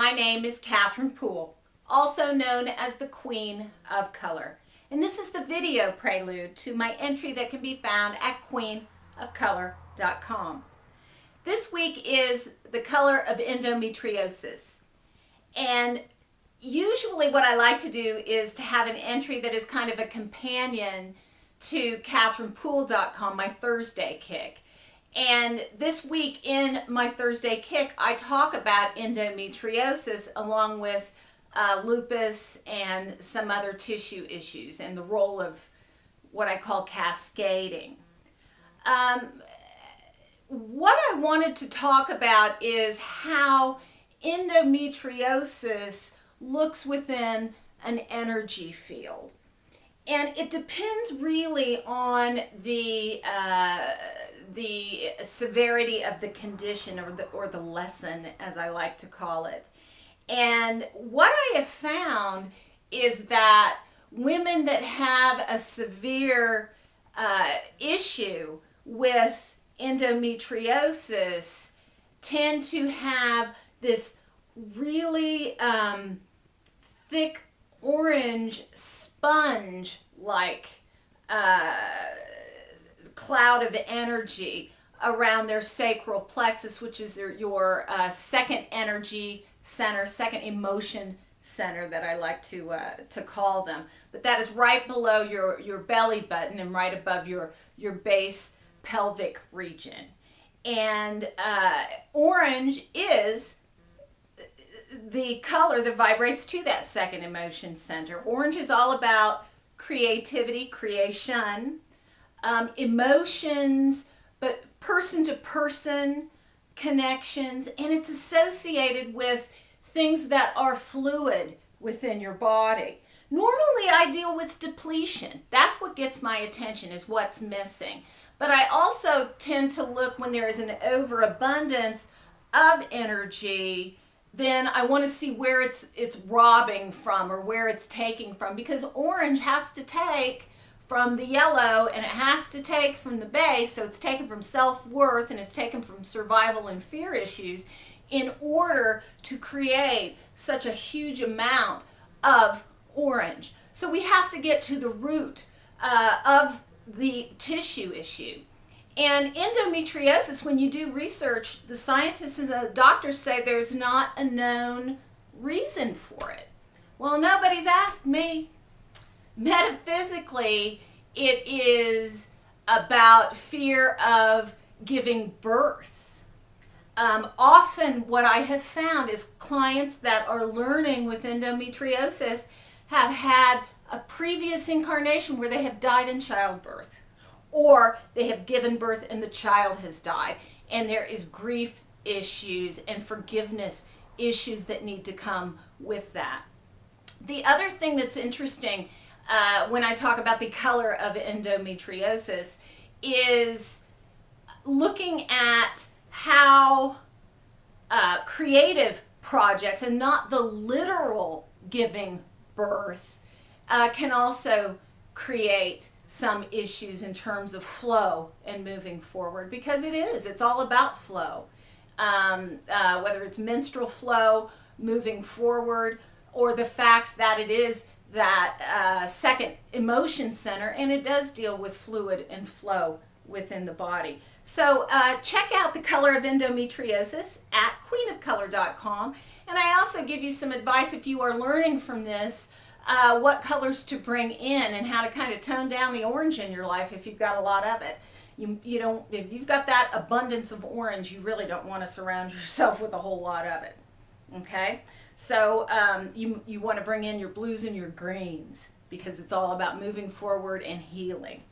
My name is Catherine Poole, also known as the Queen of Color. And this is the video prelude to my entry that can be found at queenofcolor.com. This week is the color of endometriosis. And usually what I like to do is to have an entry that is kind of a companion to catherinepoole.com, my Thursday kick. And this week in my Thursday kick, I talk about endometriosis along with lupus and some other tissue issues and the role of what I call cascading. What I wanted to talk about is how endometriosis looks within an energy field. And it depends really on the severity of the condition or the lesson, as I like to call it. And what I have found is that women that have a severe issue with endometriosis tend to have this really thick orange sponge-like cloud of energy around their sacral plexus, which is your second energy center, second emotion center that I like to call them. But that is right below your belly button and right above your base pelvic region. And orange is the color that vibrates to that second emotion center. Orange is all about creativity, creation, emotions, but person-to-person connections, and it's associated with things that are fluid within your body. Normally I deal with depletion. That's what gets my attention, is what's missing. But I also tend to look when there is an overabundance of energy, then I want to see where it's robbing from or where it's taking from, because orange has to take from the yellow and it has to take from the base, so it's taken from self-worth and it's taken from survival and fear issues in order to create such a huge amount of orange. So we have to get to the root of the tissue issue. And endometriosis, when you do research, the scientists and the doctors say there's not a known reason for it. Well, nobody's asked me. Metaphysically, it is about fear of giving birth. Often what I have found is clients that are learning with endometriosis have had a previous incarnation where they have died in childbirth, or they have given birth and the child has died, and there is grief issues and forgiveness issues that need to come with that. The other thing that's interesting when I talk about the color of endometriosis is looking at how creative projects, and not the literal giving birth, can also create some issues in terms of flow and moving forward, because it's all about flow. Whether it's menstrual flow, moving forward, or the fact that it is that second emotion center, and it does deal with fluid and flow within the body. So check out the color of endometriosis at queenofcolor.com, and I also give you some advice if you are learning from this, what colors to bring in and how to kind of tone down the orange in your life if you've got a lot of it. You don't, if you've got that abundance of orange, you really don't want to surround yourself with a whole lot of it. Okay? So you want to bring in your blues and your greens, because it's all about moving forward and healing.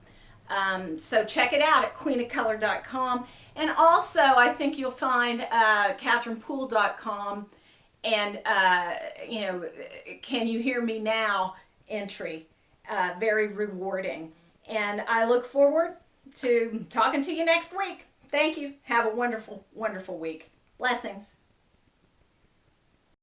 So check it out at queenofcolor.com. And also, I think you'll find catherinepoole.com and, Can You Hear Me Now entry. Very rewarding. And I look forward to talking to you next week. Thank you. Have a wonderful, wonderful week. Blessings.